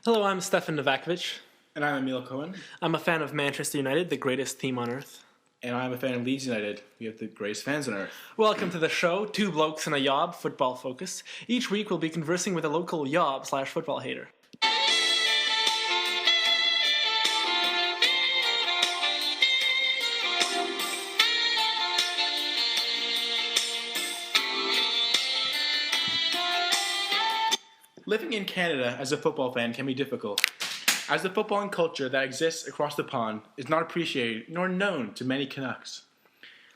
Hello, I'm Stefan Novakovic. And I'm Emil Cohen. I'm a fan of Manchester United, the greatest team on earth. And I'm a fan of Leeds United. We have the greatest fans on earth. Welcome to the show, Two Blokes and a Yob, football focus. Each week we'll be conversing with a local yob/football hater. Living in Canada as a football fan can be difficult, as the footballing culture that exists across the pond is not appreciated nor known to many Canucks.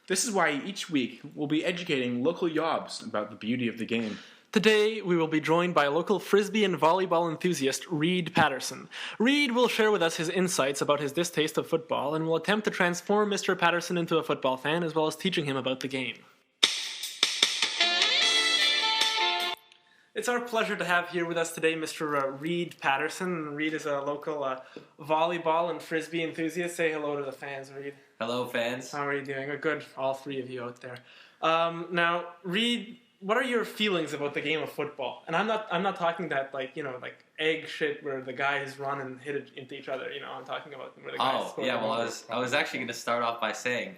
This is why each week we'll be educating local yobs about the beauty of the game. Today we will be joined by a local frisbee and volleyball enthusiast, Reed Paterson. Reed will share with us his insights about his distaste of football and will attempt to transform Mr. Paterson into a football fan as well as teaching him about the game. It's our pleasure to have here with us today Mr. Reed Paterson. Reed is a local volleyball and frisbee enthusiast. Say hello to the fans, Reed. Hello, fans. How are you doing? Good, all three of you out there. Now, Reed, what are your feelings about the game of football? And I'm not talking that like egg shit where the guys run and hit it into each other. I'm talking about where the guys score. Yeah. Well, I was actually going to start off by saying.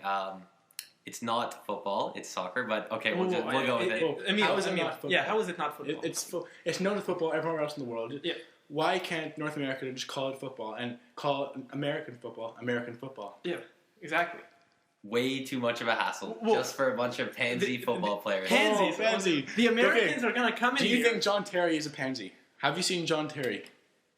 It's not football, it's soccer, but okay, we'll go with it. How is it not football? Yeah, how is it not football? It's known as football everywhere else in the world. Yeah. Why can't North America just call it football and call it American football? Yeah, exactly. Way too much of a hassle just for a bunch of pansy football players. Pansy. The Americans are going to come in here. Do you think John Terry is a pansy? Have you seen John Terry?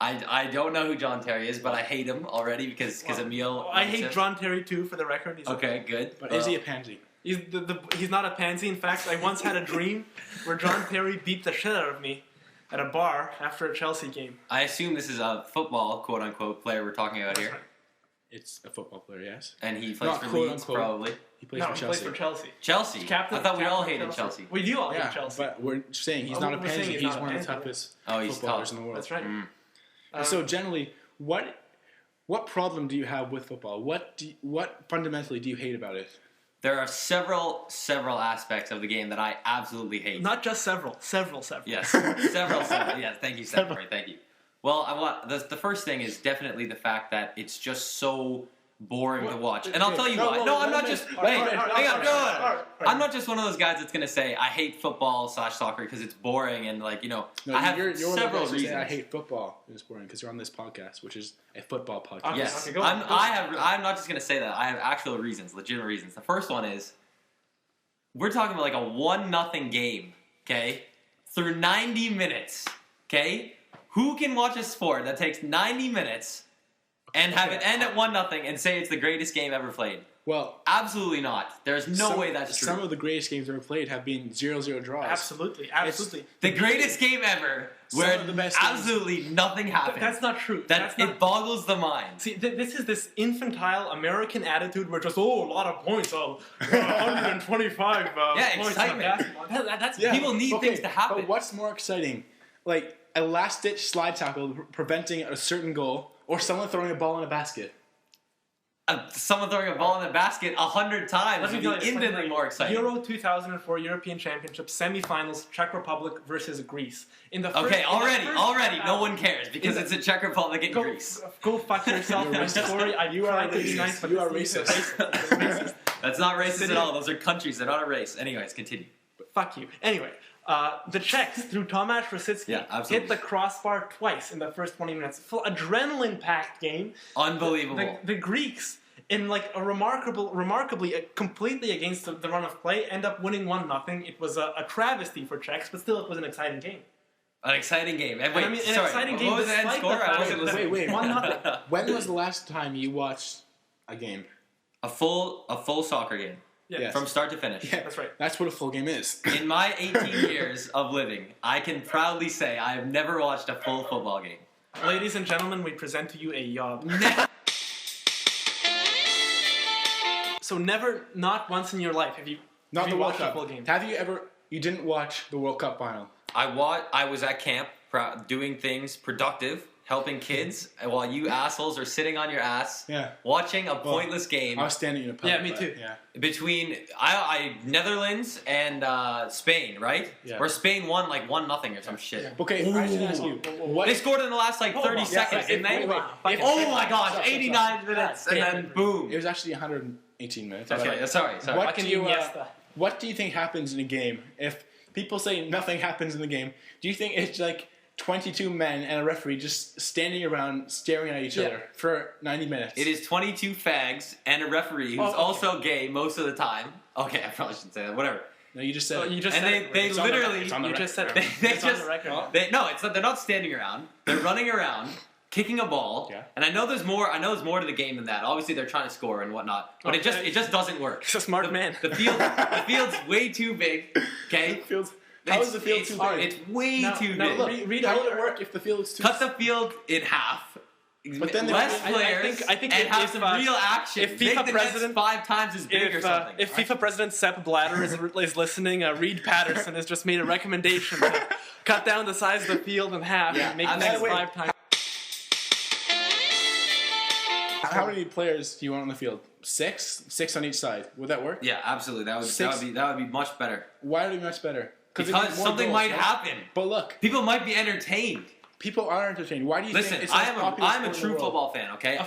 I don't know who John Terry is, but I hate him already because Emil. I hate John Terry too, for the record. He's okay, good. But is he a pansy? He's not a pansy. In fact, I once had a dream where John Terry beat the shit out of me at a bar after a Chelsea game. I assume this is a football, quote-unquote, player we're talking about here. Right. It's a football player, yes. And he plays for quote, Leeds, unquote. Probably. He plays for Chelsea. He plays for Chelsea. Chelsea? Captain, I thought we all hated Chelsea. We do all hate Chelsea. But we're saying he's not a pansy. He's one of the toughest footballers in the world. That's right. So generally, what problem do you have with football? What fundamentally do you hate about it? There are several aspects of the game that I absolutely hate. Not just several. Yes, several. Yes, thank you, Steph. Thank you. Well, the first thing is definitely the fact that it's just so boring to watch. And I'll tell you why. No, I'm not just... Wait, hang on. I'm not just one of those guys that's going to say, I hate football/soccer because it's boring and, I have several reasons. I hate football. It's boring because you're on this podcast, which is a football podcast. Okay, yes. okay, I'm not just going to say that. I have actual reasons, legitimate reasons. The first one is, we're talking about a 1-0 game, okay? Through 90 minutes, okay? Who can watch a sport that takes 90 minutes and have it end at 1-0 and say it's the greatest game ever played? Well, absolutely not. There's no way that's true. Some of the greatest games ever played have been 0-0 draws. Absolutely. The greatest game ever where absolutely nothing happened. That's not true. It boggles the mind. See, this is this infantile American attitude where just, a lot of points, 125 points excitement. People need things to happen. But what's more exciting? Like a last-ditch slide tackle preventing a certain goal, or someone throwing a ball in a basket? Someone throwing a ball in the basket 100 times would be infinitely more exciting. Euro 2004 European Championship semifinals, Czech Republic versus Greece. Already, no one cares because it's a Czech Republic and Greece. Go fuck yourself, Corey. You are racist. That's not racist at all. Those are countries. They're not a race. Anyways, continue. Fuck you. Anyway. The Czechs, through Tomáš Rosický, hit the crossbar twice in the first 20 minutes. Full adrenaline-packed game. Unbelievable. The Greeks, in remarkably, completely against the run of play, end up winning 1-0. It was a travesty for Czechs, but still it was an exciting game. An exciting game. And wait, exciting game. What was the end score? Wait. 1-0. When was the last time you watched a game? A full soccer game. Yes. From start to finish. Yeah, that's right. That's what a full game is. In my 18 years of living, I can proudly say I have never watched a full football game. Ladies and gentlemen, we present to you a yob. So not once in your life have you watched a full game. Have you ever? You didn't watch the World Cup final? I was at camp doing things productive, helping kids while you assholes are sitting on your ass watching a pointless game. I was standing in a pub. Yeah, me too. Yeah. Between Netherlands and Spain, right? Yeah. Where Spain won like 1-0 or some shit. Yeah. Okay, I should ask you. They scored in the last like 30 seconds, didn't they? Oh my gosh, 89 minutes, and then boom. It was actually 118 minutes. Okay, sorry. What do you think happens in a game if people say nothing happens in the game? Do you think it's like 22 men and a referee just standing around staring at each other for 90 minutes? It is 22 fags and a referee who's also gay most of the time. Okay, I probably shouldn't say that. Whatever. No, you just said they literally... You just said it. It's on the record. They're not standing around. They're running around, kicking a ball. Yeah. And I know there's more to the game than that. Obviously, they're trying to score and whatnot. But it just doesn't work. He's a smart man. The field's way too big. Okay? How is the field too big? It's way too big. Look, how would it work if the field is too... Cut the field in half. But then less players I think and have some real action. If Make FIFA the president 5 times as big or something. If FIFA President Sepp Blatter is listening, Reed Paterson has just made a recommendation to cut down the size of the field in half and make it 5 times. How many players do you want on the field? 6? 6 on each side. Would that work? Yeah, absolutely. That would be much better. Why would it be much better? Because something might happen. But look, people might be entertained. People are entertained. Why do you think it's I'm a true football fan, okay?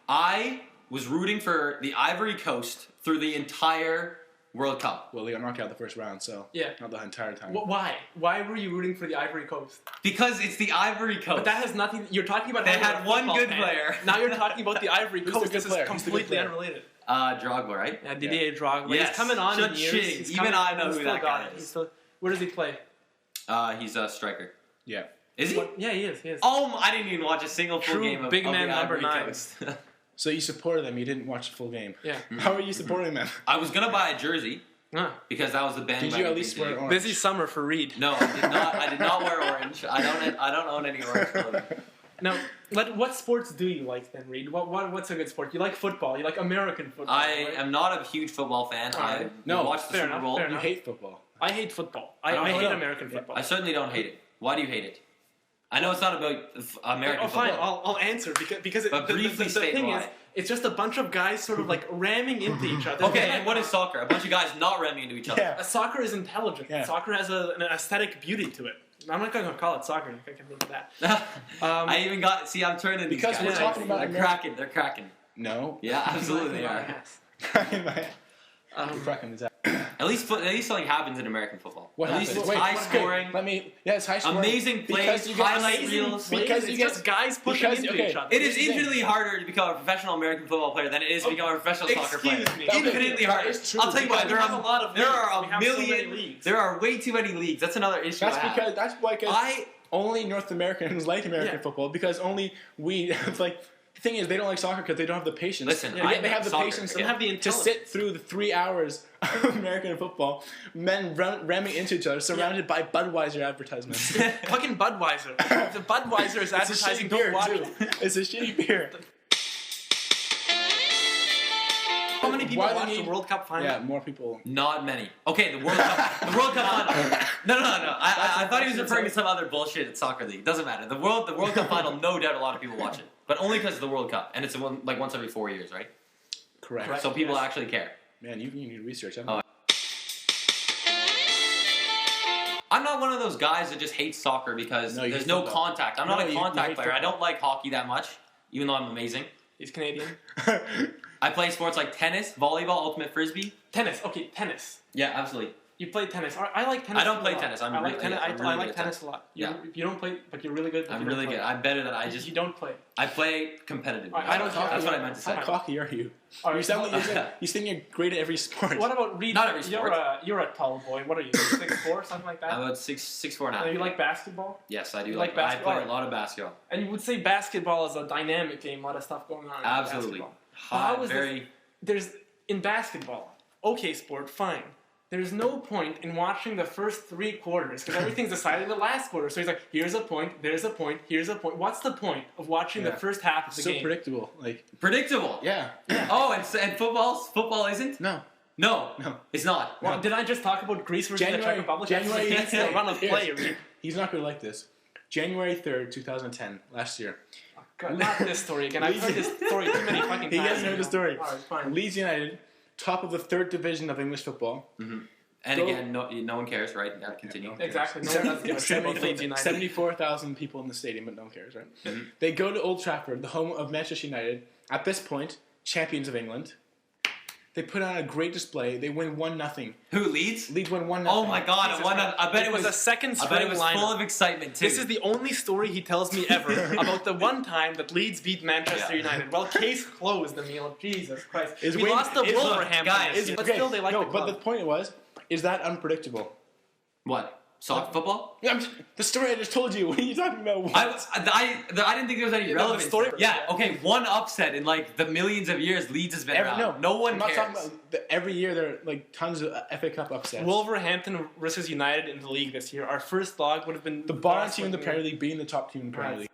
I was rooting for the Ivory Coast through the entire World Cup. Well, they got knocked out the first round, so not the entire time. Why? Why were you rooting for the Ivory Coast? Because it's the Ivory Coast. But that has nothing... You're talking about... They had one good player. Now you're talking about the Ivory Coast. This is completely unrelated. Drogba, right? Yeah, Didier Drogba. Yes. He's coming on in years. Even I know who that guy is. Where does he play? He's a striker. Yeah. Is he? Yeah, he is. Oh, I didn't even watch a single full game of big man the number Ivory 9. Coast. So you supported them. You didn't watch the full game. Yeah. How are you supporting them? I was gonna buy a jersey because that was the band. Did you at least wear orange? Busy summer for Reed. No, I did not. I did not wear orange. I don't own any orange clothing. Now, what sports do you like then, Reed? What's a good sport? You like football. You like American football. I am not a huge football fan. I watch the Super Bowl. You hate football. I hate football. I hate American football. I certainly don't hate it. Why do you hate it? I know it's not about American football. Fine, I'll answer because the thing is, it's just a bunch of guys sort of like ramming into each other. Okay, and what is soccer? A bunch of guys not ramming into each other. Yeah. Soccer is intelligent. Yeah. Soccer has an aesthetic beauty to it. I'm not going to call it soccer. I can think of that. I even got... See, I'm turning these guys. Because we're talking about... They're cracking. No. Yeah, absolutely they are. At least something happens in American football. What At happens? least it's high scoring. It's high scoring. Amazing plays, highlight reels. Because it's just guys pushing into each other. It is infinitely harder to become a professional American football player than it is to become a professional soccer player. Infinitely harder. I'll tell you what. There are a million. There are way too many leagues. That's another issue. That's why only North Americans like American football because only we. It's like. The thing is, they don't like soccer because they don't have the patience. Listen, they have the patience to sit through the 3 hours of American football, men ramming into each other, surrounded by Budweiser advertisements. Fucking Budweiser. The Budweiser is advertising. Don't watch it. It's a shitty beer. How many people watch the World Cup final? Yeah, more people. Not many. Okay, the World Cup. The World Cup final. No. I thought he was referring to some other bullshit at soccer league. Doesn't matter. The World Cup final. No doubt, a lot of people watch it, but only because it's the World Cup, and it's like once every 4 years, right? Correct. So people actually care. Man, you need research. I'm not one of those guys that just hates soccer because there's no contact. I'm not a contact player. I don't like hockey that much, even though I'm amazing. He's Canadian. I play sports like tennis, volleyball, ultimate frisbee. Tennis. Okay, tennis. Yeah, absolutely. You play tennis. I like tennis. I don't play tennis. I like tennis a lot. You don't play, but you're really good. I'm really good. I'm better than I just. You don't play. I play competitively. I don't. That's what I meant to say. How cocky are you? You sound like you think you're great at every sport. What about Reed? Not every sport. You're a tall boy. What are you? 6'4", something like that. I'm about 6'4" now. You like basketball? Yes, I do. You like basketball? I play a lot of basketball. And you would say basketball is a dynamic game. A lot of stuff going on. Absolutely. There's in basketball. Okay, sport, fine. There's no point in watching the first 3 quarters because everything's decided in the last quarter. So he's like, here's a point, there's a point, here's a point. What's the point of watching the first half of the game? So predictable. Predictable? Yeah. Oh, and football isn't? No. No, it's not. Well, did I just talk about Greece versus the Czech Republic? January. That's the run of play. He's not going to like this. January 3rd, 2010, last year. God, not this story again. I've heard this story too many fucking times. He hasn't heard the story. All right, fine. Leeds United, top of the 3rd division of English football. Mm-hmm. And again, no one cares, right? Yeah, continue. Yeah, exactly. No one does give a shit about Leeds United. 74,000 people in the stadium, but no one cares, right? Mm-hmm. They go to Old Trafford, the home of Manchester United. At this point, champions of England. They put on a great display. They win 1-0. Who, Leeds? Leeds win 1-0. Oh my God! I bet it was a second string I bet it was lineup. full of excitement too. This is the only story he tells me ever about the one time that Leeds beat Manchester United. Well, case closed, Emil. Jesus Christ. We lost to Wolverhampton, guys, but still they like the club. But the point was, is that unpredictable? What? Soft football? The story I just told you. What are you talking about? I didn't think there was any relevance. The story, yeah, okay, one upset in like the millions of years Leeds has been around. No one I'm not cares. talking about every year there are like tons of FA Cup upsets. Wolverhampton versus United in the league this year. Our first dog would have been the bottom team in the Premier League being the top team in the Premier League.